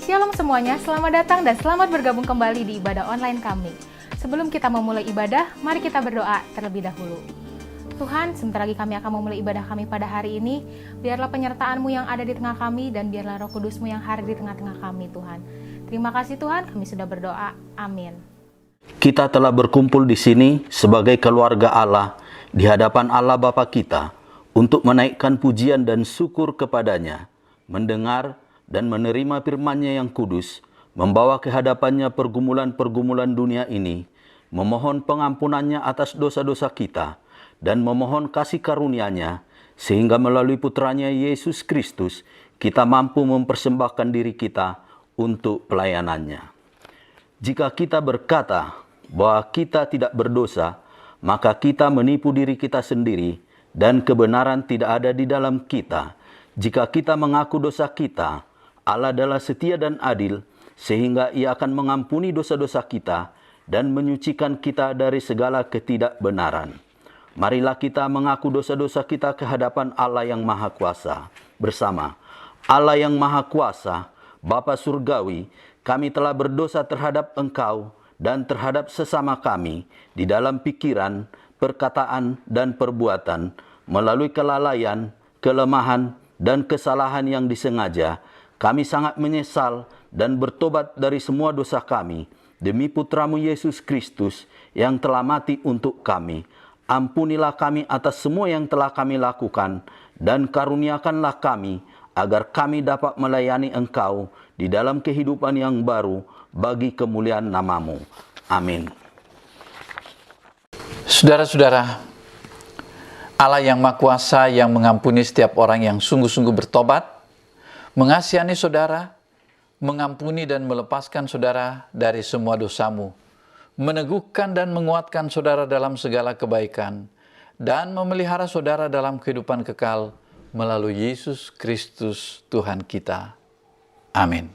Shalom semuanya, selamat datang dan selamat bergabung kembali di ibadah online kami. Sebelum kita memulai ibadah, mari kita berdoa terlebih dahulu. Tuhan, sebentar lagi kami akan memulai ibadah kami pada hari ini. Biarlah penyertaan-Mu yang ada di tengah kami dan biarlah Roh Kudus-Mu yang hadir di tengah-tengah kami, Tuhan. Terima kasih Tuhan, kami sudah berdoa. Amin. Kita telah berkumpul di sini sebagai keluarga Allah di hadapan Allah Bapa kita untuk menaikkan pujian dan syukur kepadanya, mendengar dan menerima firman-Nya yang kudus, membawa ke hadapannya pergumulan-pergumulan dunia ini, memohon pengampunannya atas dosa-dosa kita, dan memohon kasih karunia-Nya, sehingga melalui putranya Yesus Kristus, kita mampu mempersembahkan diri kita untuk pelayanannya. Jika kita berkata bahwa kita tidak berdosa, maka kita menipu diri kita sendiri, dan kebenaran tidak ada di dalam kita. Jika kita mengaku dosa kita, Allah adalah setia dan adil, sehingga Ia akan mengampuni dosa-dosa kita dan menyucikan kita dari segala ketidakbenaran. Marilah kita mengaku dosa-dosa kita ke hadapan Allah yang Maha Kuasa. Bersama Allah yang Maha Kuasa, Bapa Surgawi, kami telah berdosa terhadap Engkau dan terhadap sesama kami di dalam pikiran, perkataan, dan perbuatan, melalui kelalaian, kelemahan, dan kesalahan yang disengaja. Kami sangat menyesal dan bertobat dari semua dosa kami, demi Putramu Yesus Kristus yang telah mati untuk kami. Ampunilah kami atas semua yang telah kami lakukan, dan karuniakanlah kami, agar kami dapat melayani Engkau di dalam kehidupan yang baru bagi kemuliaan nama-Mu. Amin. Saudara-saudara, Allah yang Maha Kuasa yang mengampuni setiap orang yang sungguh-sungguh bertobat, mengasihani saudara, mengampuni dan melepaskan saudara dari semua dosamu, meneguhkan dan menguatkan saudara dalam segala kebaikan, dan memelihara saudara dalam kehidupan kekal melalui Yesus Kristus Tuhan kita. Amin.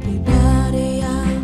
Pribadi yang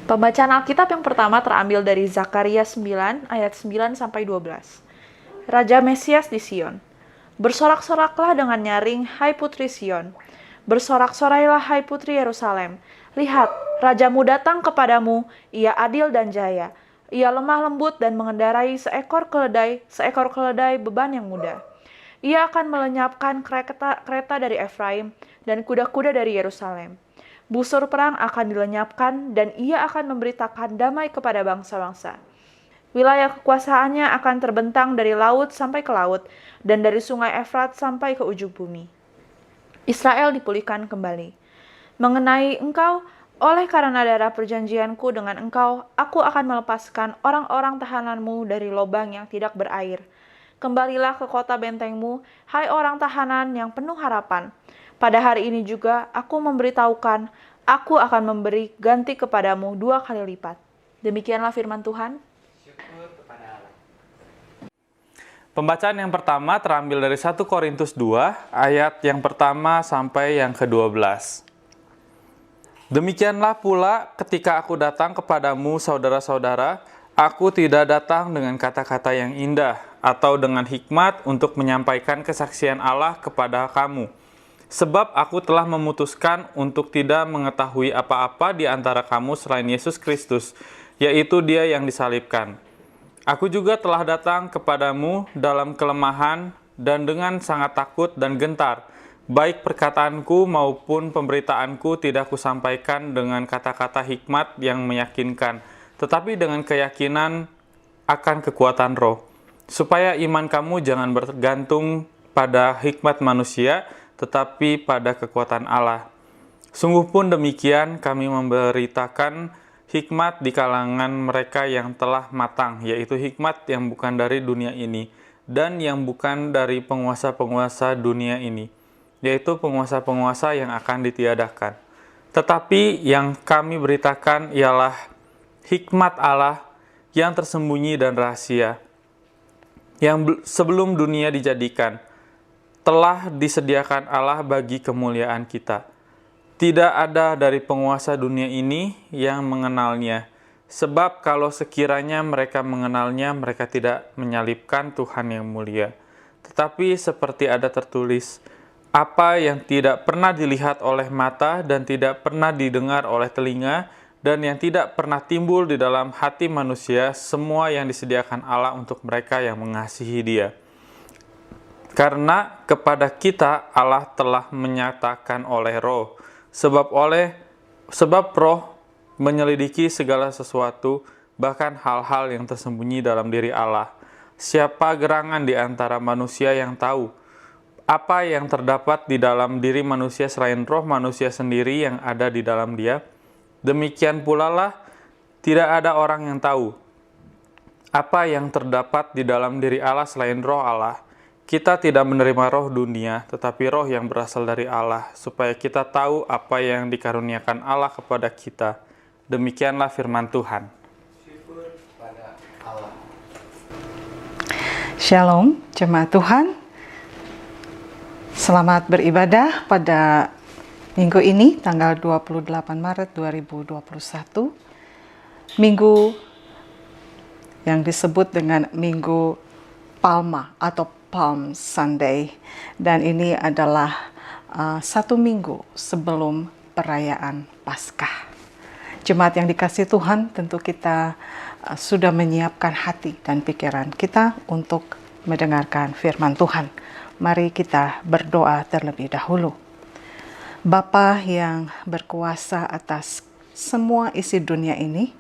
Pembacaan Alkitab yang pertama terambil dari Zakaria 9 ayat 9 sampai 12. Raja Mesias di Sion. Bersorak-soraklah dengan nyaring, hai putri Sion. Bersorak-sorailah hai putri Yerusalem. Lihat, rajamu datang kepadamu, ia adil dan jaya. Ia lemah lembut dan mengendarai seekor keledai beban yang mudah. Ia akan melenyapkan kereta dari Efraim dan kuda-kuda dari Yerusalem. Busur perang akan dilenyapkan dan ia akan memberitakan damai kepada bangsa-bangsa. Wilayah kekuasaannya akan terbentang dari laut sampai ke laut dan dari sungai Efrat sampai ke ujung bumi. Israel dipulihkan kembali. Mengenai engkau, oleh karena darah perjanjianku dengan engkau, aku akan melepaskan orang-orang tahananmu dari lubang yang tidak berair. Kembalilah ke kota bentengmu, hai orang tahanan yang penuh harapan. Pada hari ini juga aku memberitahukan, aku akan memberi ganti kepadamu 2 kali lipat. Demikianlah firman Tuhan. Pembacaan yang pertama terambil dari 1 Korintus 2, ayat yang pertama sampai yang ke-12. Demikianlah pula ketika aku datang kepadamu, saudara-saudara, aku tidak datang dengan kata-kata yang indah atau dengan hikmat untuk menyampaikan kesaksian Allah kepada kamu. Sebab aku telah memutuskan untuk tidak mengetahui apa-apa di antara kamu selain Yesus Kristus, yaitu Dia yang disalibkan. Aku juga telah datang kepadamu dalam kelemahan dan dengan sangat takut dan gentar. Baik perkataanku maupun pemberitaanku tidak kusampaikan dengan kata-kata hikmat yang meyakinkan, tetapi dengan keyakinan akan kekuatan roh, supaya iman kamu jangan bergantung pada hikmat manusia, tetapi pada kekuatan Allah. Sungguh pun demikian kami memberitakan hikmat di kalangan mereka yang telah matang, yaitu hikmat yang bukan dari dunia ini, dan yang bukan dari penguasa-penguasa dunia ini, yaitu penguasa-penguasa yang akan ditiadakan. Tetapi yang kami beritakan ialah hikmat Allah yang tersembunyi dan rahasia, yang sebelum dunia dijadikan, telah disediakan Allah bagi kemuliaan kita. Tidak ada dari penguasa dunia ini yang mengenalnya, sebab kalau sekiranya mereka mengenalnya, mereka tidak menyalibkan Tuhan yang mulia. Tetapi seperti ada tertulis, apa yang tidak pernah dilihat oleh mata dan tidak pernah didengar oleh telinga, dan yang tidak pernah timbul di dalam hati manusia, semua yang disediakan Allah untuk mereka yang mengasihi Dia. Karena kepada kita Allah telah menyatakan oleh Roh, sebab Roh menyelidiki segala sesuatu, bahkan hal-hal yang tersembunyi dalam diri Allah. Siapa gerangan di antara manusia yang tahu apa yang terdapat di dalam diri manusia selain roh manusia sendiri yang ada di dalam dia? Demikian pula lah, tidak ada orang yang tahu apa yang terdapat di dalam diri Allah selain roh Allah. Kita tidak menerima roh dunia, tetapi roh yang berasal dari Allah, supaya kita tahu apa yang dikaruniakan Allah kepada kita. Demikianlah firman Tuhan. Shalom, jemaat Tuhan. Selamat beribadah pada minggu ini, tanggal 28 Maret 2021. Minggu yang disebut dengan Minggu Palma atau Palm Sunday, dan ini adalah satu minggu sebelum perayaan Paskah. Jemaat yang dikasihi Tuhan, tentu kita sudah menyiapkan hati dan pikiran kita untuk mendengarkan firman Tuhan. Mari kita berdoa terlebih dahulu. Bapa yang berkuasa atas semua isi dunia ini,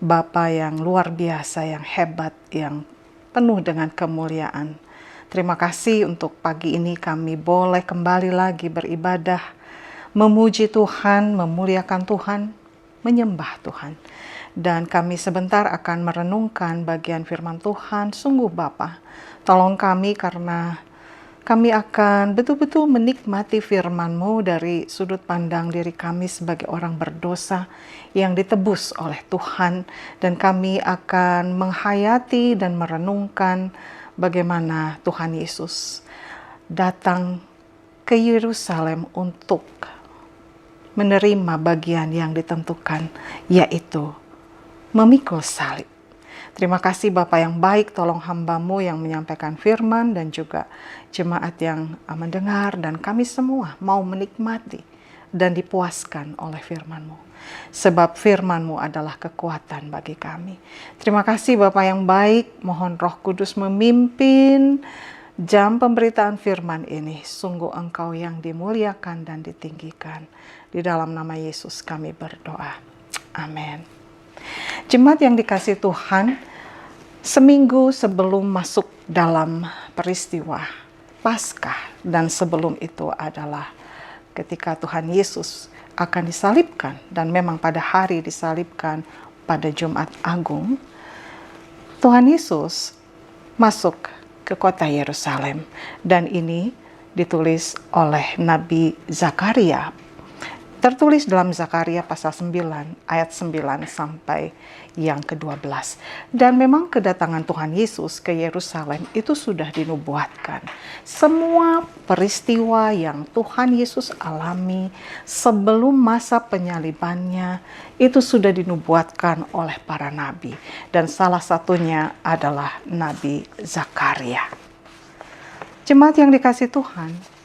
Bapa yang luar biasa, yang hebat, yang penuh dengan kemuliaan. Terima kasih untuk pagi ini kami boleh kembali lagi beribadah, memuji Tuhan, memuliakan Tuhan, menyembah Tuhan. Dan kami sebentar akan merenungkan bagian firman Tuhan. Sungguh Bapa, tolong kami karena kami akan betul-betul menikmati firman-Mu dari sudut pandang diri kami sebagai orang berdosa yang ditebus oleh Tuhan. Dan kami akan menghayati dan merenungkan bagaimana Tuhan Yesus datang ke Yerusalem untuk menerima bagian yang ditentukan, yaitu memikul salib. Terima kasih Bapa yang baik, tolong hamba-Mu yang menyampaikan firman dan juga jemaat yang mendengar dan kami semua mau menikmati dan dipuaskan oleh firman-Mu. Sebab firman-Mu adalah kekuatan bagi kami. Terima kasih Bapa yang baik, mohon Roh Kudus memimpin jam pemberitaan firman ini. Sungguh Engkau yang dimuliakan dan ditinggikan. Di dalam nama Yesus kami berdoa. Amin. Jemaat yang dikasihi Tuhan, seminggu sebelum masuk dalam peristiwa Paskah dan sebelum itu adalah ketika Tuhan Yesus akan disalibkan, dan memang pada hari disalibkan pada Jumat Agung, Tuhan Yesus masuk ke kota Yerusalem, dan ini ditulis oleh Nabi Zakaria. Tertulis dalam Zakaria pasal 9 ayat 9 sampai yang ke-12. Dan memang kedatangan Tuhan Yesus ke Yerusalem itu sudah dinubuatkan. Semua peristiwa yang Tuhan Yesus alami sebelum masa penyalibannya itu sudah dinubuatkan oleh para nabi. Dan salah satunya adalah Nabi Zakaria. Jemaat yang dikasihi Tuhan,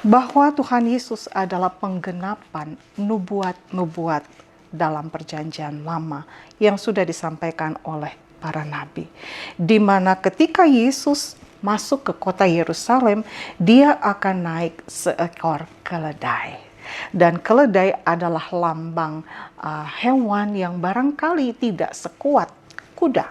bahwa Tuhan Yesus adalah penggenapan nubuat-nubuat dalam perjanjian lama yang sudah disampaikan oleh para nabi. Di mana ketika Yesus masuk ke kota Yerusalem, dia akan naik seekor keledai. Dan keledai adalah lambang hewan yang barangkali tidak sekuat kuda.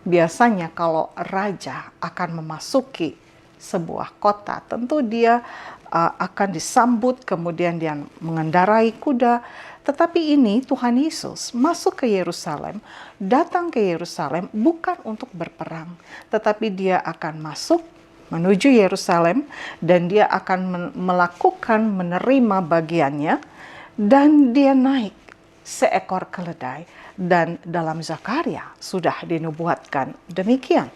Biasanya kalau raja akan memasuki sebuah kota, tentu dia akan disambut, kemudian dia mengendarai kuda. Tetapi ini Tuhan Yesus masuk ke Yerusalem, datang ke Yerusalem bukan untuk berperang, tetapi dia akan masuk menuju Yerusalem dan dia akan menerima bagiannya, dan dia naik seekor keledai. Dan dalam Zakaria sudah dinubuatkan demikian.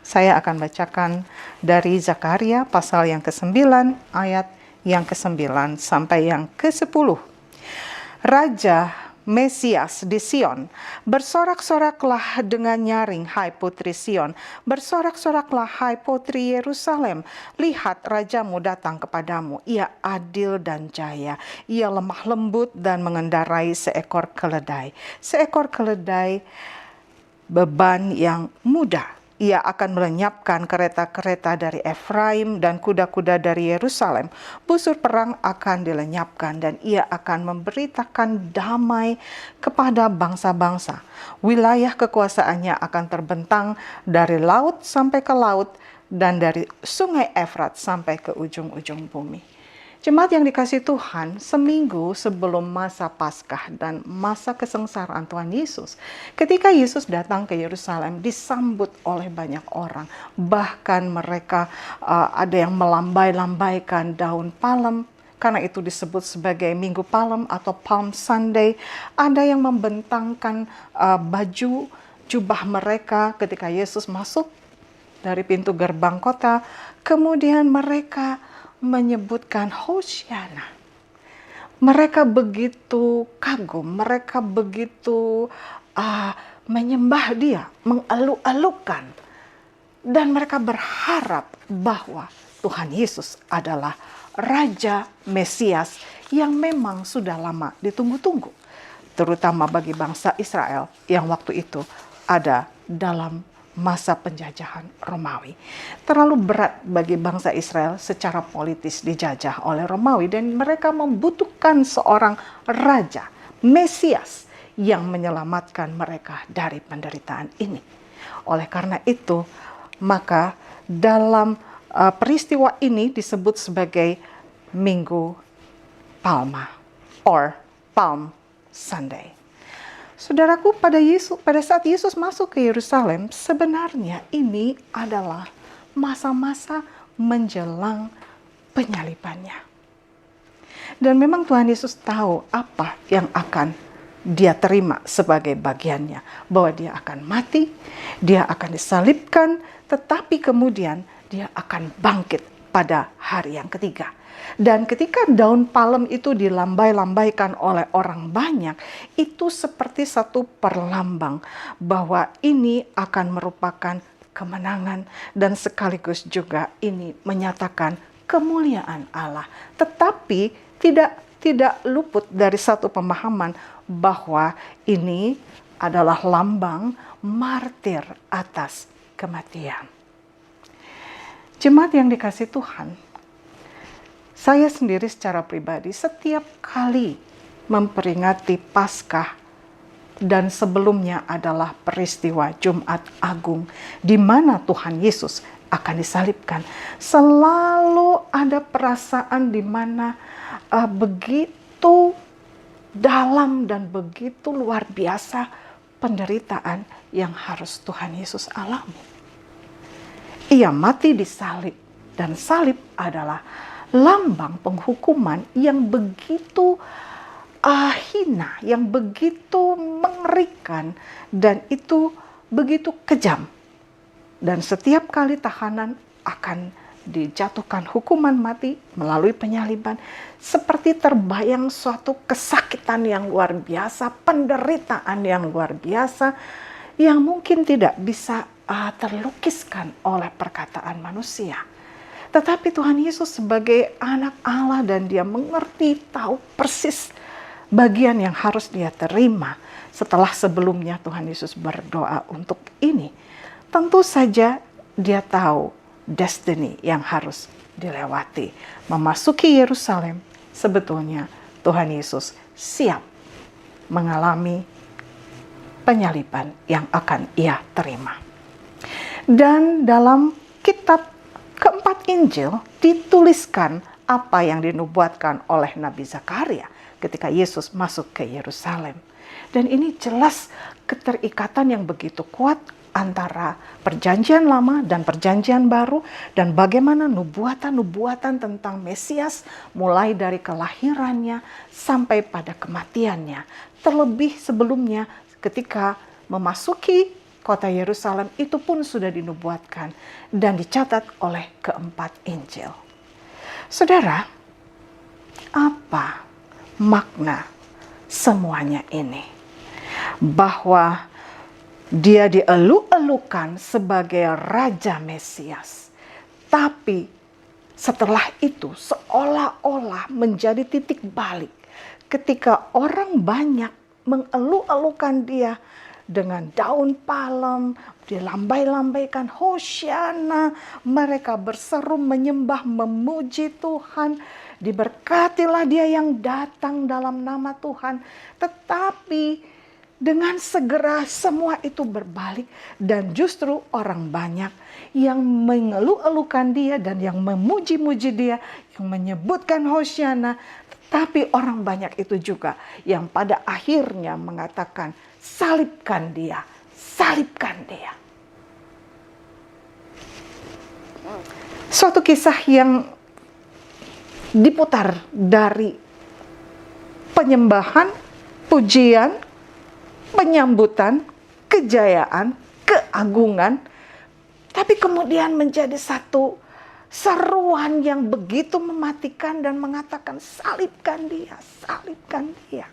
Saya akan bacakan dari Zakaria pasal yang ke-9 ayat yang ke-9 sampai yang ke-10. Raja Mesias di Sion, bersorak-soraklah dengan nyaring, hai putri Sion, bersorak-soraklah, hai putri Yerusalem. Lihat, rajamu datang kepadamu, ia adil dan jaya, ia lemah lembut dan mengendarai seekor keledai beban yang mudah. Ia akan melenyapkan kereta-kereta dari Efraim dan kuda-kuda dari Yerusalem. Busur perang akan dilenyapkan dan ia akan memberitakan damai kepada bangsa-bangsa. Wilayah kekuasaannya akan terbentang dari laut sampai ke laut dan dari sungai Efrat sampai ke ujung-ujung bumi. Jemaat yang dikasihi Tuhan, seminggu sebelum masa Paskah dan masa kesengsaraan Tuhan Yesus, ketika Yesus datang ke Yerusalem disambut oleh banyak orang. Bahkan mereka ada yang melambai-lambaikan daun palem, karena itu disebut sebagai Minggu Palem atau Palm Sunday. Ada yang membentangkan baju jubah mereka ketika Yesus masuk dari pintu gerbang kota. Kemudian mereka menyebutkan Hosiana. Mereka begitu kagum, mereka begitu menyembah dia, mengeluk-elukan. Dan mereka berharap bahwa Tuhan Yesus adalah Raja Mesias yang memang sudah lama ditunggu-tunggu. Terutama bagi bangsa Israel yang waktu itu ada dalam masa penjajahan Romawi. Terlalu berat bagi bangsa Israel secara politis dijajah oleh Romawi, dan mereka membutuhkan seorang raja, Mesias, yang menyelamatkan mereka dari penderitaan ini. Oleh karena itu, maka dalam peristiwa ini disebut sebagai Minggu Palma or Palm Sunday. Saudaraku, pada saat Yesus masuk ke Yerusalem, sebenarnya ini adalah masa-masa menjelang penyalibannya. Dan memang Tuhan Yesus tahu apa yang akan dia terima sebagai bagiannya. Bahwa dia akan mati, dia akan disalibkan, tetapi kemudian dia akan bangkit pada hari yang ketiga. Dan ketika daun palem itu dilambai-lambaikan oleh orang banyak, itu seperti satu perlambang bahwa ini akan merupakan kemenangan dan sekaligus juga ini menyatakan kemuliaan Allah. Tetapi tidak luput dari satu pemahaman bahwa ini adalah lambang martir atas kematian. Jemaat yang dikasihi Tuhan, saya sendiri secara pribadi setiap kali memperingati Paskah dan sebelumnya adalah peristiwa Jumat Agung di mana Tuhan Yesus akan disalibkan, selalu ada perasaan di mana begitu dalam dan begitu luar biasa penderitaan yang harus Tuhan Yesus alami. Ia mati di salib, dan salib adalah lambang penghukuman yang begitu hina, yang begitu mengerikan, dan itu begitu kejam. Dan setiap kali tahanan akan dijatuhkan hukuman mati melalui penyaliban, seperti terbayang suatu kesakitan yang luar biasa, penderitaan yang luar biasa, yang mungkin tidak bisa terlukiskan oleh perkataan manusia. Tetapi Tuhan Yesus sebagai anak Allah dan dia mengerti, tahu persis bagian yang harus dia terima setelah sebelumnya Tuhan Yesus berdoa untuk ini. Tentu saja dia tahu destiny yang harus dilewati. Memasuki Yerusalem, sebetulnya Tuhan Yesus siap mengalami penyaliban yang akan ia terima. Dan dalam kitab keempat Injil dituliskan apa yang dinubuatkan oleh Nabi Zakaria ketika Yesus masuk ke Yerusalem. Dan ini jelas keterikatan yang begitu kuat antara perjanjian lama dan perjanjian baru, dan bagaimana nubuatan-nubuatan tentang Mesias mulai dari kelahirannya sampai pada kematiannya. Terlebih sebelumnya ketika memasuki kota Yerusalem itu pun sudah dinubuatkan dan dicatat oleh keempat Injil. Saudara, apa makna semuanya ini? Bahwa dia dielu-elukan sebagai Raja Mesias. Tapi setelah itu seolah-olah menjadi titik balik ketika orang banyak mengeluh-elukan dia dengan daun palem, dilambai-lambaikan Hosiana, mereka berseru menyembah memuji Tuhan, diberkatilah dia yang datang dalam nama Tuhan. Tetapi dengan segera semua itu berbalik dan justru orang banyak yang mengeluh-elukan dia dan yang memuji-muji dia, yang menyebutkan Hosiana. Tapi orang banyak itu juga yang pada akhirnya mengatakan, salibkan dia, salibkan dia. Suatu kisah yang diputar dari penyembahan, pujian, penyambutan, kejayaan, keagungan, tapi kemudian menjadi satu seruan yang begitu mematikan dan mengatakan salibkan dia, salibkan dia.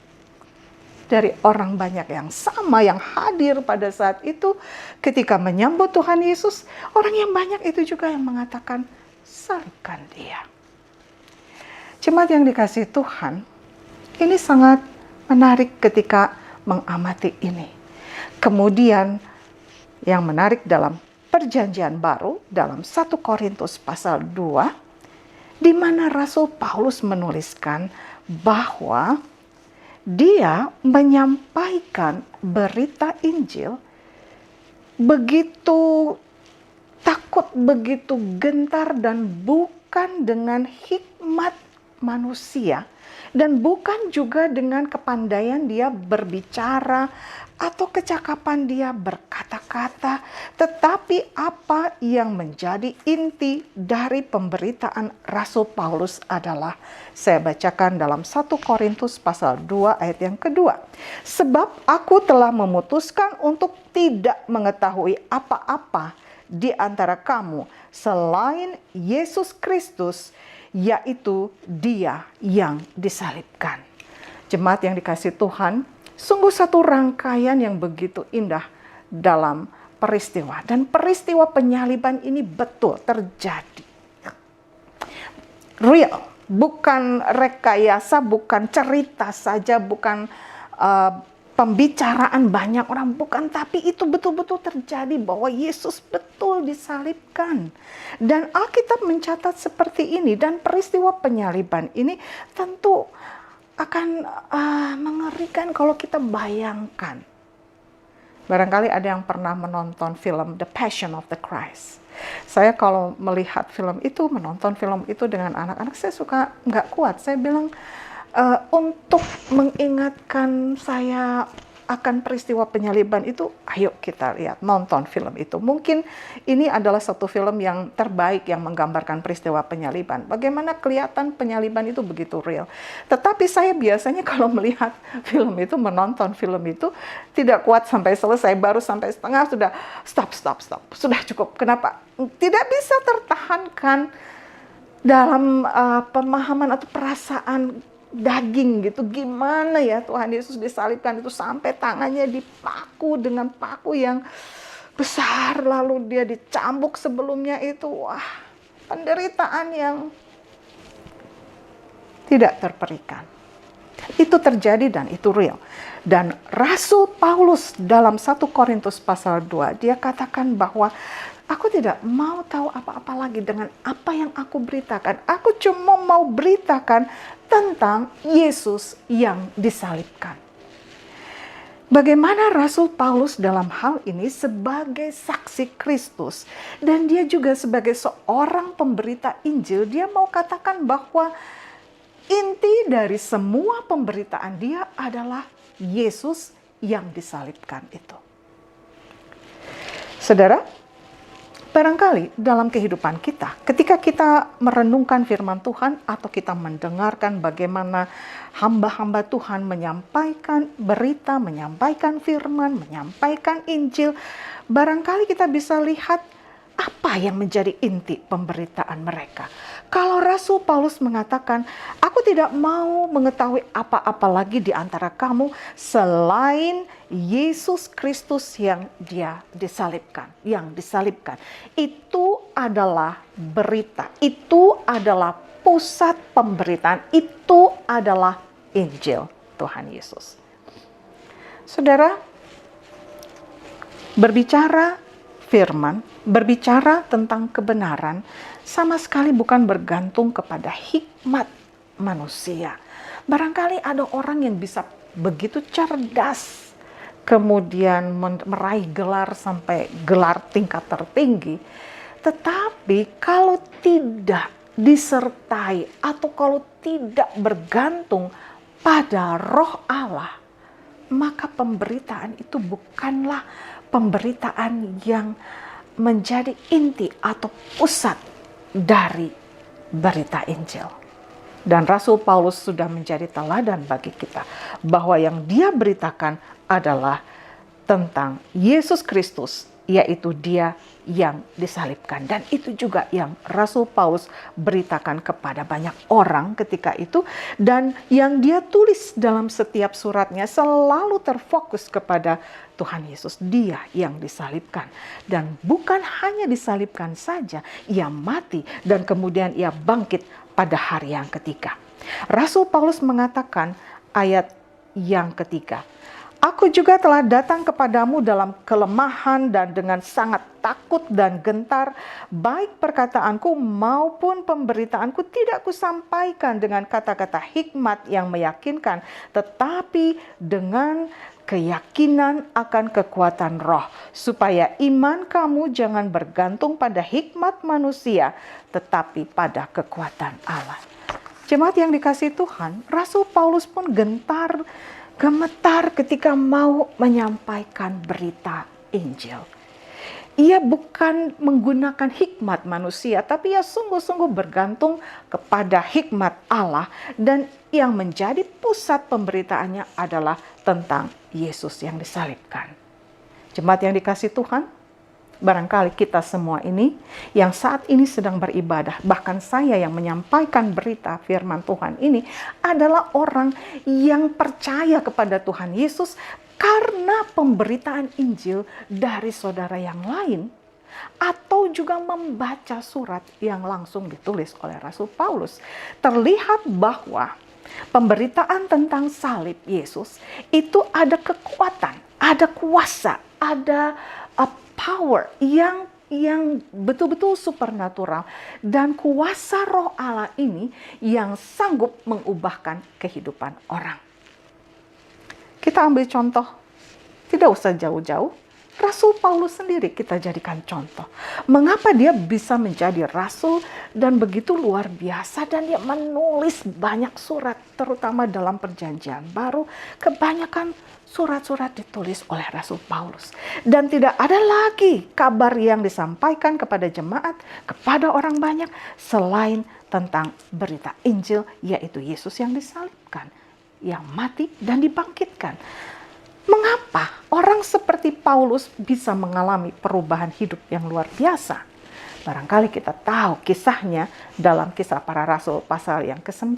Dari orang banyak yang sama yang hadir pada saat itu ketika menyambut Tuhan Yesus, orang yang banyak itu juga yang mengatakan salibkan dia. Jemaat yang dikasihi Tuhan, ini sangat menarik ketika mengamati ini. Kemudian yang menarik dalam Perjanjian Baru dalam 1 Korintus pasal 2, di mana Rasul Paulus menuliskan bahwa dia menyampaikan berita Injil begitu takut, begitu gentar, dan bukan dengan hikmat manusia, dan bukan juga dengan kepandaian dia berbicara atau kecakapan dia berkata-kata, tetapi apa yang menjadi inti dari pemberitaan Rasul Paulus adalah, saya bacakan dalam 1 Korintus pasal 2 ayat yang kedua. Sebab aku telah memutuskan untuk tidak mengetahui apa-apa di antara kamu selain Yesus Kristus, yaitu Dia yang disalibkan. Jemaat yang dikasihi Tuhan, sungguh satu rangkaian yang begitu indah dalam peristiwa. Dan peristiwa penyaliban ini betul terjadi. Real, bukan rekayasa, bukan cerita saja, bukan pembicaraan banyak orang, bukan, tapi itu betul-betul terjadi bahwa Yesus betul disalibkan. Dan Alkitab mencatat seperti ini, dan peristiwa penyaliban ini tentu akan mengerikan kalau kita bayangkan. Barangkali ada yang pernah menonton film The Passion of the Christ. Saya kalau melihat film itu, menonton film itu dengan anak-anak, saya suka nggak kuat. Saya bilang, untuk mengingatkan saya akan peristiwa penyaliban itu, ayo kita lihat, nonton film itu. Mungkin ini adalah satu film yang terbaik yang menggambarkan peristiwa penyaliban. Bagaimana kelihatan penyaliban itu begitu real. Tetapi saya biasanya kalau melihat film itu, menonton film itu, tidak kuat sampai selesai, baru sampai setengah sudah stop. Sudah cukup. Kenapa? Tidak bisa tertahankan dalam pemahaman atau perasaan daging gitu. Gimana ya Tuhan Yesus disalibkan itu sampai tangannya dipaku dengan paku yang besar, lalu dia dicambuk sebelumnya itu. Wah, penderitaan yang tidak terperikan. Itu terjadi dan itu real. Dan Rasul Paulus dalam 1 Korintus pasal 2, dia katakan bahwa aku tidak mau tahu apa-apa lagi dengan apa yang aku beritakan. Aku cuma mau beritakan tentang Yesus yang disalibkan. Bagaimana Rasul Paulus dalam hal ini sebagai saksi Kristus, dan dia juga sebagai seorang pemberita Injil, dia mau katakan bahwa inti dari semua pemberitaan dia adalah Yesus yang disalibkan itu. Saudara, barangkali dalam kehidupan kita, ketika kita merenungkan firman Tuhan atau kita mendengarkan bagaimana hamba-hamba Tuhan menyampaikan berita, menyampaikan firman, menyampaikan Injil, barangkali kita bisa lihat apa yang menjadi inti pemberitaan mereka. Kalau Rasul Paulus mengatakan, aku tidak mau mengetahui apa-apa lagi di antara kamu selain Yesus Kristus yang dia disalibkan, yang disalibkan. Itu adalah berita, itu adalah pusat pemberitaan, itu adalah Injil Tuhan Yesus. Saudara, berbicara firman, berbicara tentang kebenaran, sama sekali bukan bergantung kepada hikmat manusia. Barangkali ada orang yang bisa begitu cerdas, kemudian meraih gelar sampai gelar tingkat tertinggi, tetapi kalau tidak disertai atau kalau tidak bergantung pada Roh Allah, maka pemberitaan itu bukanlah pemberitaan yang menjadi inti atau pusat dari berita Injil. Dan Rasul Paulus sudah menjadi teladan bagi kita bahwa yang dia beritakan adalah tentang Yesus Kristus, yaitu dia yang disalibkan. Dan itu juga yang Rasul Paulus beritakan kepada banyak orang ketika itu, dan yang dia tulis dalam setiap suratnya selalu terfokus kepada Tuhan Yesus, dia yang disalibkan. Dan bukan hanya disalibkan saja, ia mati dan kemudian ia bangkit pada hari yang ketiga. Rasul Paulus mengatakan ayat yang ketiga, aku juga telah datang kepadamu dalam kelemahan dan dengan sangat takut dan gentar, baik perkataanku maupun pemberitaanku tidak kusampaikan dengan kata-kata hikmat yang meyakinkan, tetapi dengan keyakinan akan kekuatan Roh, supaya iman kamu jangan bergantung pada hikmat manusia, tetapi pada kekuatan Allah. Jemaat yang dikasihi Tuhan, Rasul Paulus pun gemetar ketika mau menyampaikan berita Injil. Ia bukan menggunakan hikmat manusia, tapi ia sungguh-sungguh bergantung kepada hikmat Allah, dan yang menjadi pusat pemberitaannya adalah tentang Yesus yang disalibkan. Jemaat yang dikasihi Tuhan, barangkali kita semua ini yang saat ini sedang beribadah, bahkan saya yang menyampaikan berita firman Tuhan ini adalah orang yang percaya kepada Tuhan Yesus karena pemberitaan Injil dari saudara yang lain, atau juga membaca surat yang langsung ditulis oleh Rasul Paulus. Terlihat bahwa pemberitaan tentang salib Yesus itu ada kekuatan, ada kuasa, ada power yang betul-betul supernatural, dan kuasa Roh Allah ini yang sanggup mengubahkan kehidupan orang. Kita ambil contoh, tidak usah jauh-jauh, Rasul Paulus sendiri kita jadikan contoh. Mengapa dia bisa menjadi rasul dan begitu luar biasa, dan dia menulis banyak surat, terutama dalam Perjanjian Baru. Kebanyakan surat-surat ditulis oleh Rasul Paulus. Dan tidak ada lagi kabar yang disampaikan kepada jemaat, kepada orang banyak, selain tentang berita Injil, yaitu Yesus yang disalibkan, yang mati dan dibangkitkan. Mengapa orang seperti Paulus bisa mengalami perubahan hidup yang luar biasa? Barangkali kita tahu kisahnya dalam Kisah Para Rasul pasal yang ke-9.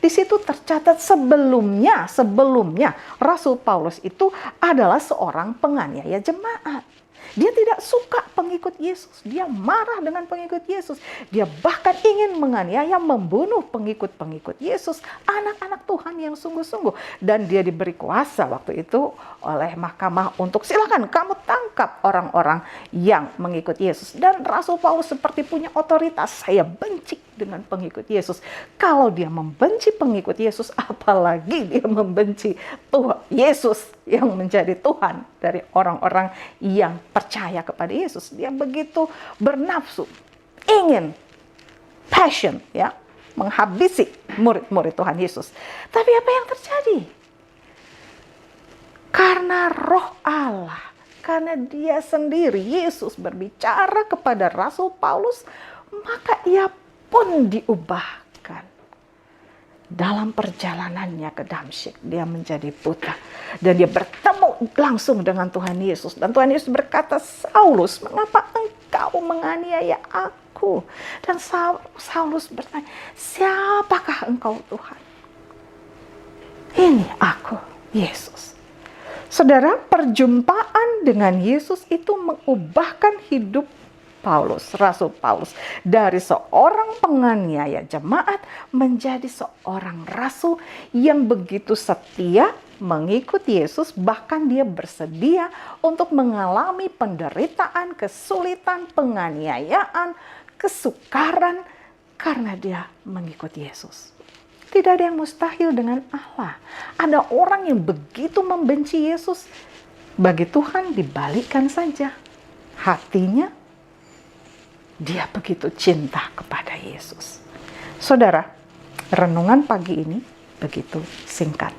Di situ tercatat sebelumnya Rasul Paulus itu adalah seorang penganiaya jemaat. Dia tidak suka pengikut Yesus. Dia marah dengan pengikut Yesus. Dia bahkan ingin menganiaya, membunuh pengikut-pengikut Yesus, anak-anak Tuhan yang sungguh-sungguh. Dan dia diberi kuasa waktu itu oleh mahkamah untuk silakan kamu tangkap orang-orang yang mengikut Yesus. Dan Rasul Paulus seperti punya otoritas. Saya benci dengan pengikut Yesus. Kalau dia membenci pengikut Yesus, apalagi dia membenci Tuhan Yesus yang menjadi Tuhan dari orang-orang yang percaya kepada Yesus. Dia begitu bernafsu, ingin, passion, ya, menghabisi murid-murid Tuhan Yesus. Tapi apa yang terjadi? Karena Roh Allah, karena dia sendiri, Yesus berbicara kepada Rasul Paulus, maka ia pun diubahkan. Dalam perjalanannya ke Damsyik, dia menjadi buta. Dan dia bertemu langsung dengan Tuhan Yesus. Dan Tuhan Yesus berkata, Saulus, mengapa engkau menganiaya aku? Dan Saulus bertanya, siapakah engkau Tuhan? Ini aku, Yesus. Saudara, perjumpaan dengan Yesus itu mengubahkan hidup Paulus, Rasul Paulus, dari seorang penganiaya jemaat menjadi seorang rasul yang begitu setia mengikut Yesus, bahkan dia bersedia untuk mengalami penderitaan, kesulitan, penganiayaan, kesukaran karena dia mengikut Yesus. Tidak ada yang mustahil dengan Allah. Ada orang yang begitu membenci Yesus, bagi Tuhan dibalikkan saja hatinya. Dia begitu cinta kepada Yesus. Saudara, renungan pagi ini begitu singkat.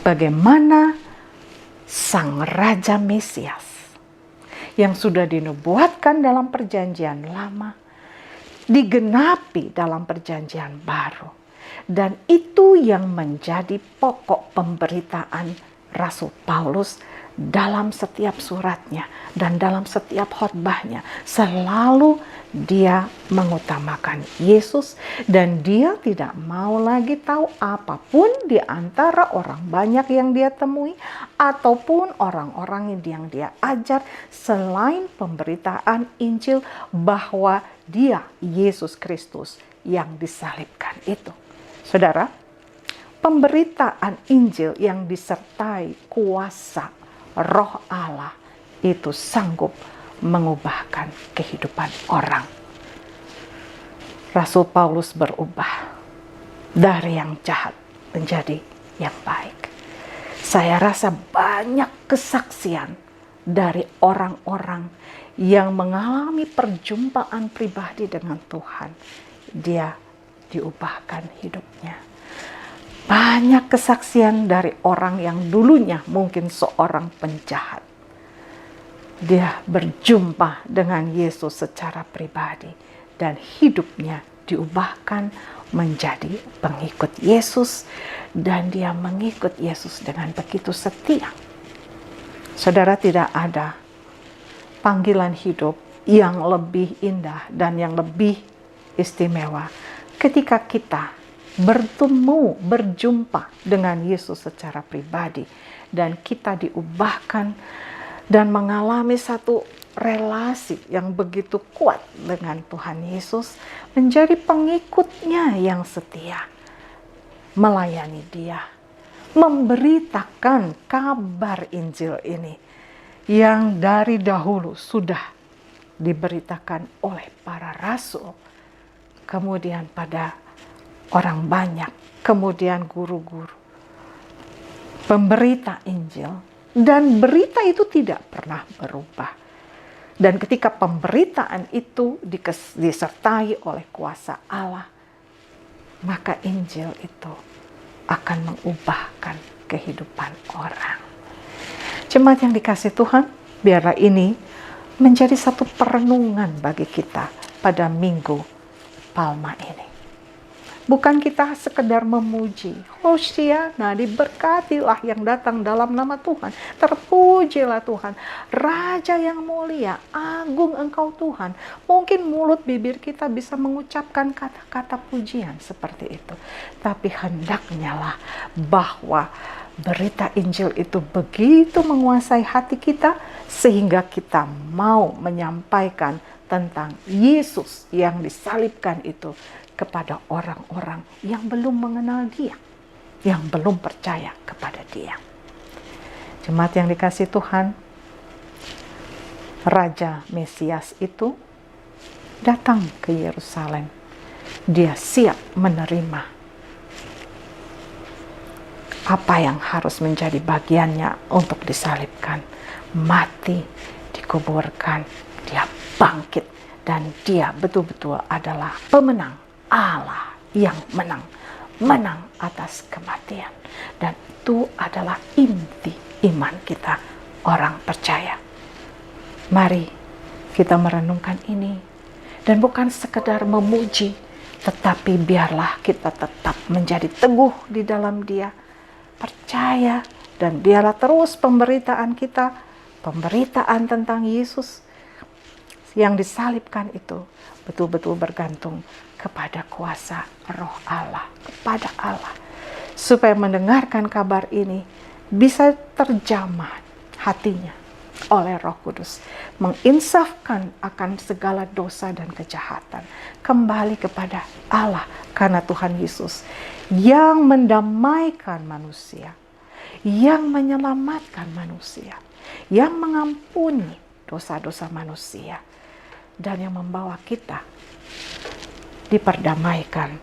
Bagaimana Sang Raja Mesias yang sudah dinubuatkan dalam Perjanjian Lama digenapi dalam Perjanjian Baru. Dan itu yang menjadi pokok pemberitaan Rasul Paulus dalam setiap suratnya dan dalam setiap khotbahnya. Selalu dia mengutamakan Yesus, dan dia tidak mau lagi tahu apapun di antara orang banyak yang dia temui ataupun orang-orang yang dia ajar selain pemberitaan Injil bahwa dia Yesus Kristus yang disalibkan itu. Saudara, pemberitaan Injil yang disertai kuasa Roh Allah itu sanggup mengubahkan kehidupan orang. Rasul Paulus berubah dari yang jahat menjadi yang baik. Saya rasa banyak kesaksian dari orang-orang yang mengalami perjumpaan pribadi dengan Tuhan. Dia diubahkan hidupnya. Banyak kesaksian dari orang yang dulunya mungkin seorang penjahat. Dia berjumpa dengan Yesus secara pribadi dan hidupnya diubahkan menjadi pengikut Yesus, dan dia mengikut Yesus dengan begitu setia. Saudara, tidak ada panggilan hidup yang lebih indah dan yang lebih istimewa ketika kita berjumpa dengan Yesus secara pribadi, dan kita diubahkan dan mengalami satu relasi yang begitu kuat dengan Tuhan Yesus, menjadi pengikutnya yang setia, melayani Dia, memberitakan kabar Injil ini yang dari dahulu sudah diberitakan oleh para rasul, kemudian pada orang banyak, kemudian guru-guru, pemberita Injil, dan berita itu tidak pernah berubah. Dan ketika pemberitaan itu disertai oleh kuasa Allah, maka Injil itu akan mengubahkan kehidupan orang. Jemaat yang dikasihi Tuhan, biarlah ini menjadi satu perenungan bagi kita pada Minggu Palma ini. Bukan kita sekedar memuji, Hosiana, diberkatilah yang datang dalam nama Tuhan, terpujilah Tuhan, Raja yang mulia, agung Engkau Tuhan. Mungkin mulut bibir kita bisa mengucapkan kata-kata pujian seperti itu, tapi hendaknya lah bahwa berita Injil itu begitu menguasai hati kita sehingga kita mau menyampaikan tentang Yesus yang disalibkan itu kepada orang-orang yang belum mengenal Dia, yang belum percaya kepada Dia. Jemaat yang dikasihi Tuhan, Raja Mesias itu datang ke Yerusalem. Dia siap menerima apa yang harus menjadi bagiannya untuk disalibkan, mati, dikuburkan, Dia bangkit, dan Dia betul-betul adalah pemenang, Allah yang menang atas kematian. Dan itu adalah inti iman kita, orang percaya. Mari kita merenungkan ini, dan bukan sekedar memuji, tetapi biarlah kita tetap menjadi teguh di dalam Dia, percaya, dan biarlah terus pemberitaan kita, pemberitaan tentang Yesus yang disalibkan itu betul-betul bergantung kepada kuasa Roh Allah, kepada Allah, supaya mendengarkan kabar ini bisa terjamah hatinya oleh Roh Kudus, menginsafkan akan segala dosa dan kejahatan, kembali kepada Allah, karena Tuhan Yesus yang mendamaikan manusia, yang menyelamatkan manusia, yang mengampuni dosa-dosa manusia, dan yang membawa kita diperdamaikan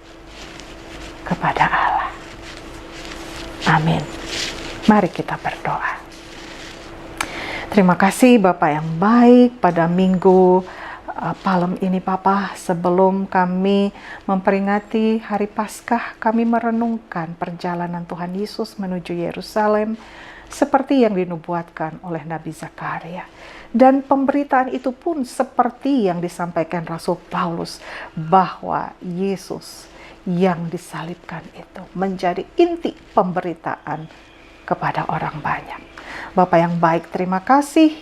kepada Allah. Amin. Mari kita berdoa. Terima kasih Bapak yang baik, pada Minggu Palem ini Bapak, sebelum kami memperingati Hari Paskah, kami merenungkan perjalanan Tuhan Yesus menuju Yerusalem seperti yang dinubuatkan oleh Nabi Zakaria. Dan pemberitaan itu pun seperti yang disampaikan Rasul Paulus, bahwa Yesus yang disalibkan itu menjadi inti pemberitaan kepada orang banyak. Bapak yang baik, terima kasih.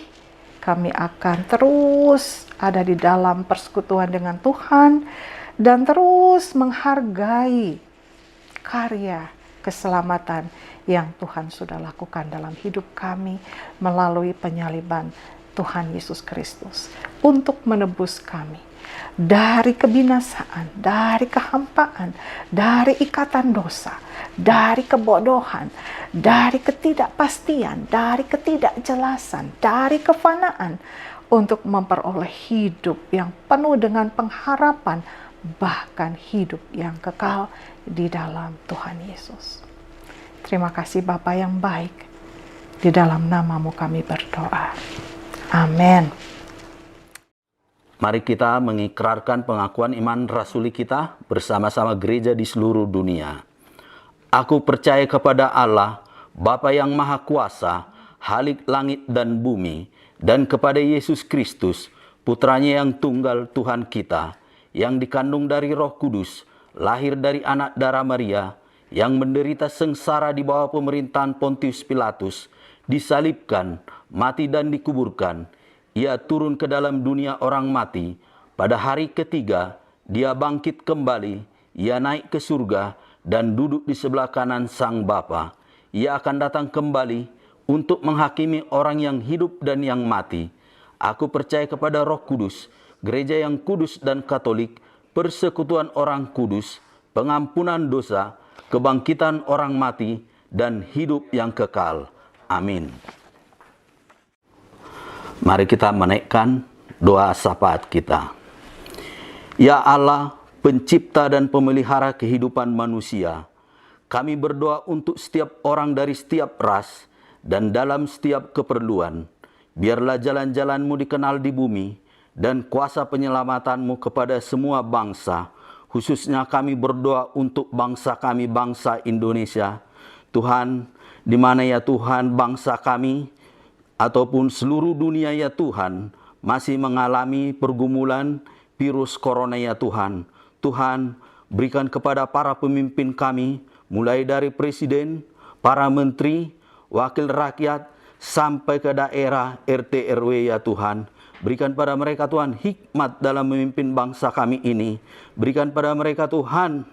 Kami akan terus ada di dalam persekutuan dengan Tuhan dan terus menghargai karya keselamatan yang Tuhan sudah lakukan dalam hidup kami melalui penyaliban Tuhan Yesus Kristus untuk menebus kami dari kebinasaan, dari kehampaan, dari ikatan dosa, dari kebodohan, dari ketidakpastian, dari ketidakjelasan, dari kefanaan, untuk memperoleh hidup yang penuh dengan pengharapan, bahkan hidup yang kekal di dalam Tuhan Yesus. Terima kasih Bapa yang baik, di dalam nama-Mu kami berdoa. Amin. Mari kita mengikrarkan pengakuan iman rasuli kita bersama-sama gereja di seluruh dunia. Aku percaya kepada Allah, Bapa yang Maha Kuasa, Khalik langit dan bumi, dan kepada Yesus Kristus, Putranya yang tunggal Tuhan kita, yang dikandung dari Roh Kudus, lahir dari anak darah Maria, yang menderita sengsara di bawah pemerintahan Pontius Pilatus, disalibkan, mati dan dikuburkan, Ia turun ke dalam dunia orang mati. Pada hari ketiga, dia bangkit kembali. Ia naik ke surga dan duduk di sebelah kanan Sang Bapa. Ia akan datang kembali untuk menghakimi orang yang hidup dan yang mati. Aku percaya kepada Roh Kudus, gereja yang kudus dan katolik, persekutuan orang kudus, pengampunan dosa, kebangkitan orang mati, dan hidup yang kekal. Amin. Mari kita menaikkan doa syafaat kita. Ya Allah, pencipta dan pemelihara kehidupan manusia, kami berdoa untuk setiap orang dari setiap ras dan dalam setiap keperluan. Biarlah jalan-jalan-Mu dikenal di bumi dan kuasa penyelamatan-Mu kepada semua bangsa. Khususnya kami berdoa untuk bangsa kami, bangsa Indonesia. Tuhan, di mana ya Tuhan bangsa kami ataupun seluruh dunia ya Tuhan masih mengalami pergumulan virus corona ya Tuhan. Tuhan, berikan kepada para pemimpin kami, mulai dari presiden, para menteri, wakil rakyat, sampai ke daerah RT RW ya Tuhan. Berikan pada mereka Tuhan hikmat dalam memimpin bangsa kami ini. Berikan pada mereka Tuhan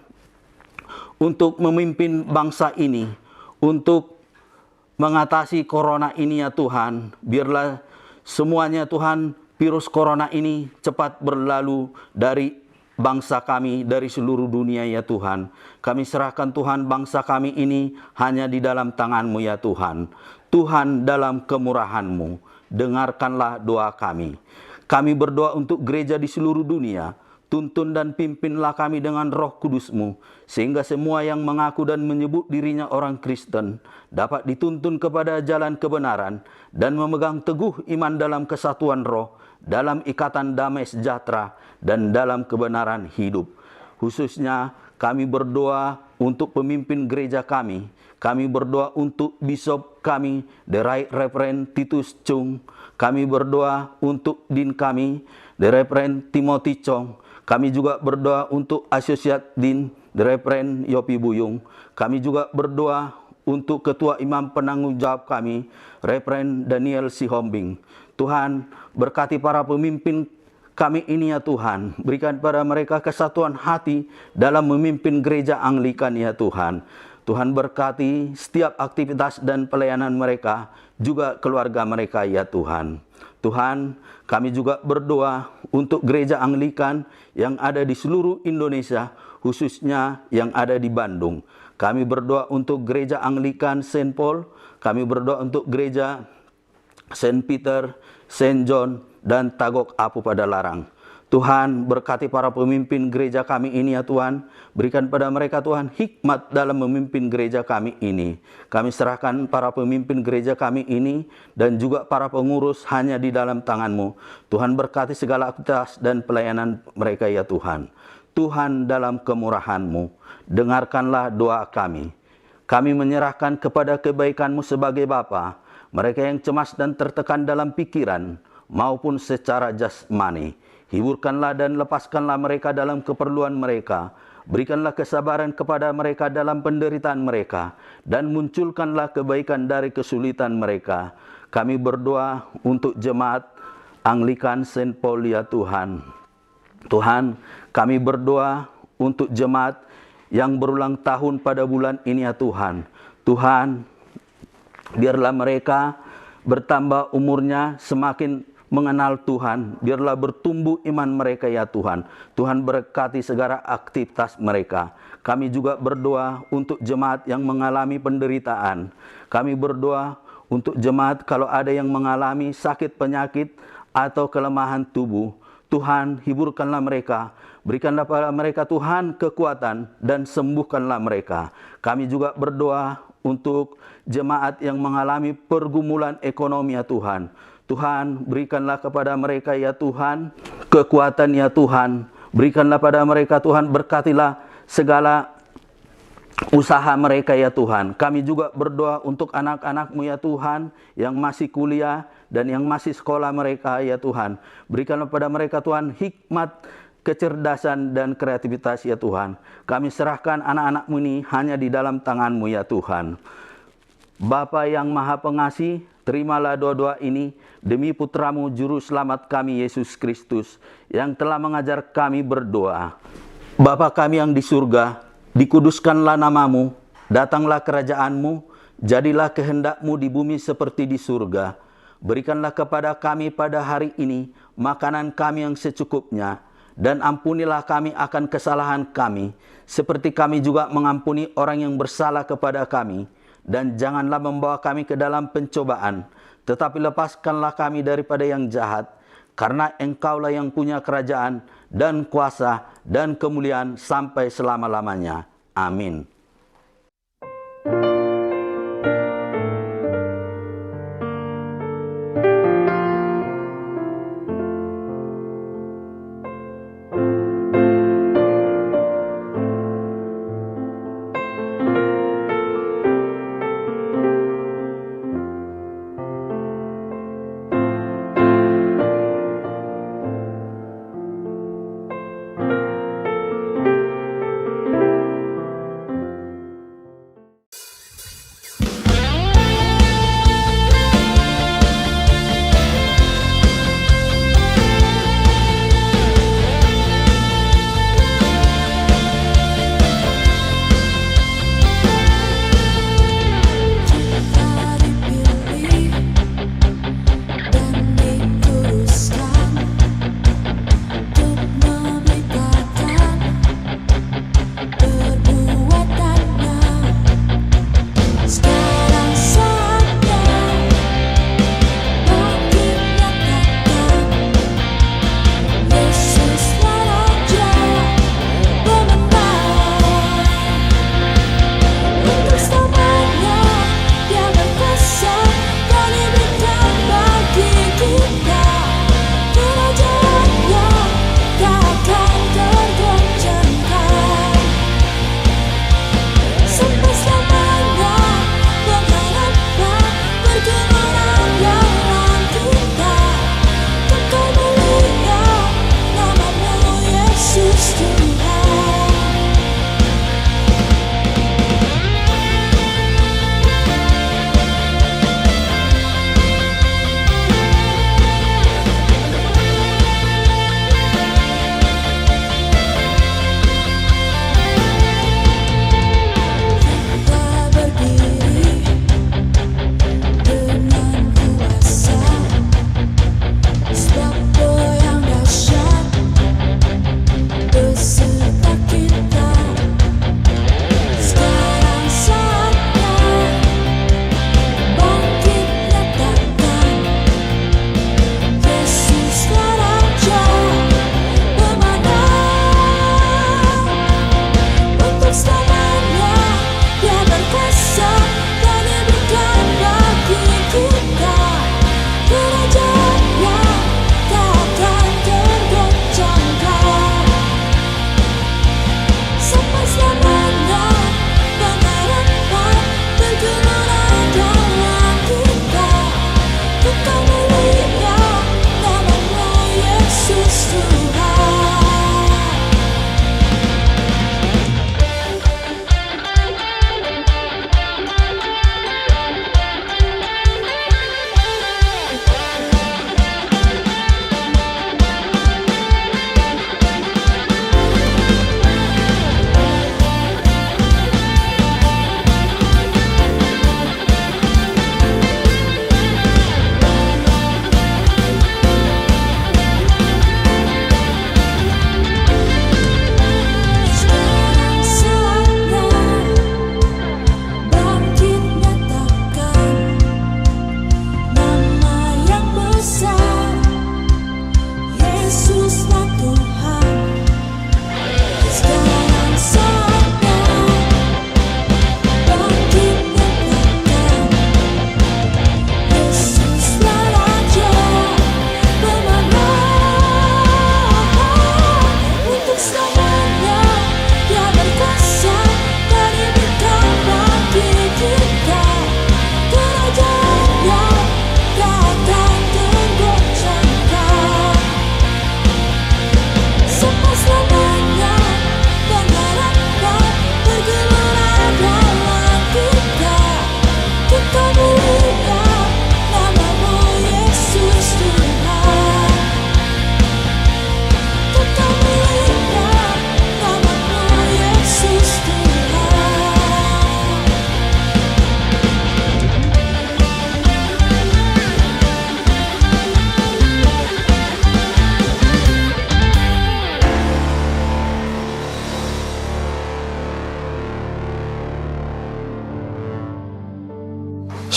untuk memimpin bangsa ini, untuk mengatasi corona ini ya Tuhan. Biarlah semuanya Tuhan, virus corona ini cepat berlalu dari bangsa kami, dari seluruh dunia ya Tuhan. Kami serahkan Tuhan bangsa kami ini hanya di dalam tangan-Mu ya Tuhan. Tuhan, dalam kemurahan-Mu, dengarkanlah doa kami. Kami berdoa untuk gereja di seluruh dunia. Tuntun dan pimpinlah kami dengan Roh Kudus-Mu, sehingga semua yang mengaku dan menyebut dirinya orang Kristen dapat dituntun kepada jalan kebenaran dan memegang teguh iman dalam kesatuan roh, dalam ikatan damai sejahtera, dan dalam kebenaran hidup. Khususnya kami berdoa untuk pemimpin gereja kami. Kami berdoa untuk bishop kami, The Right Reverend Titus Chung. Kami berdoa untuk din kami, The Reverend Timothy Chong. Kami juga berdoa untuk Associate Dean, The Reverend Yopi Buyung. Kami juga berdoa untuk Ketua Imam Penanggung Jawab kami, Reverend Daniel Sihombing. Tuhan, berkati para pemimpin kami ini ya Tuhan. Berikan pada mereka kesatuan hati dalam memimpin gereja Anglikan ya Tuhan. Tuhan berkati setiap aktivitas dan pelayanan mereka, juga keluarga mereka ya Tuhan. Tuhan, kami juga berdoa untuk gereja Anglikan yang ada di seluruh Indonesia, khususnya yang ada di Bandung. Kami berdoa untuk gereja Anglikan St. Paul, kami berdoa untuk gereja St. Peter, St. John, dan Tagok Apu pada Larang. Tuhan, berkati para pemimpin gereja kami ini ya Tuhan. Berikan pada mereka Tuhan hikmat dalam memimpin gereja kami ini. Kami serahkan para pemimpin gereja kami ini dan juga para pengurus hanya di dalam tangan-Mu. Tuhan, berkati segala aktivitas dan pelayanan mereka ya Tuhan. Tuhan, dalam kemurahan-Mu, dengarkanlah doa kami. Kami menyerahkan kepada kebaikan-Mu sebagai Bapa mereka yang cemas dan tertekan dalam pikiran maupun secara jasmani. Hiburkanlah dan lepaskanlah mereka dalam keperluan mereka. Berikanlah kesabaran kepada mereka dalam penderitaan mereka. Dan munculkanlah kebaikan dari kesulitan mereka. Kami berdoa untuk jemaat Anglikan St. Paul ya Tuhan. Tuhan, kami berdoa untuk jemaat yang berulang tahun pada bulan ini ya Tuhan. Tuhan, biarlah mereka bertambah umurnya, semakin mengenal Tuhan. Biarlah bertumbuh iman mereka ya Tuhan. Tuhan, berkati segala aktivitas mereka. Kami juga berdoa untuk jemaat yang mengalami penderitaan. Kami berdoa untuk jemaat kalau ada yang mengalami sakit penyakit atau kelemahan tubuh. Tuhan, hiburkanlah mereka. Berikanlah pada mereka Tuhan kekuatan dan sembuhkanlah mereka. Kami juga berdoa untuk jemaat yang mengalami pergumulan ekonomi ya Tuhan. Tuhan, berikanlah kepada mereka ya Tuhan kekuatan ya Tuhan. Berikanlah pada mereka Tuhan, berkatilah segala usaha mereka ya Tuhan. Kami juga berdoa untuk anak-anak-Mu ya Tuhan yang masih kuliah dan yang masih sekolah mereka ya Tuhan. Berikanlah pada mereka Tuhan hikmat, kecerdasan dan kreativitas ya Tuhan. Kami serahkan anak-anak-Mu ini hanya di dalam tangan-Mu ya Tuhan. Bapa yang Maha Pengasih, terimalah doa-doa ini demi putramu Juru Selamat kami Yesus Kristus, yang telah mengajar kami berdoa. Bapa kami yang di surga, dikuduskanlah namamu, datanglah kerajaanmu, jadilah kehendakmu di bumi seperti di surga. Berikanlah kepada kami pada hari ini makanan kami yang secukupnya, dan ampunilah kami akan kesalahan kami, seperti kami juga mengampuni orang yang bersalah kepada kami. Dan janganlah membawa kami ke dalam pencobaan, tetapi lepaskanlah kami daripada yang jahat, karena Engkaulah yang punya kerajaan dan kuasa dan kemuliaan sampai selama-lamanya. Amin.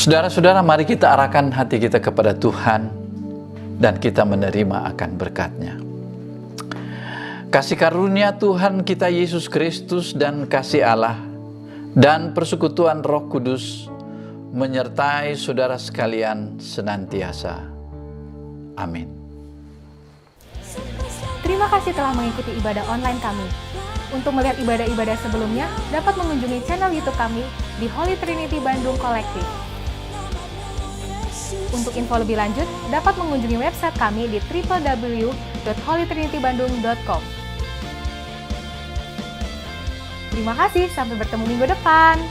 Saudara-saudara, mari kita arahkan hati kita kepada Tuhan dan kita menerima akan berkat-Nya. Kasih karunia Tuhan kita Yesus Kristus dan kasih Allah dan persekutuan Roh Kudus menyertai saudara sekalian senantiasa. Amin. Terima kasih telah mengikuti ibadah online kami. Untuk melihat ibadah-ibadah sebelumnya, dapat mengunjungi channel YouTube kami di Holy Trinity Bandung Kolektif. Untuk info lebih lanjut, dapat mengunjungi website kami di www.holytrinitybandung.com. Terima kasih, sampai bertemu minggu depan.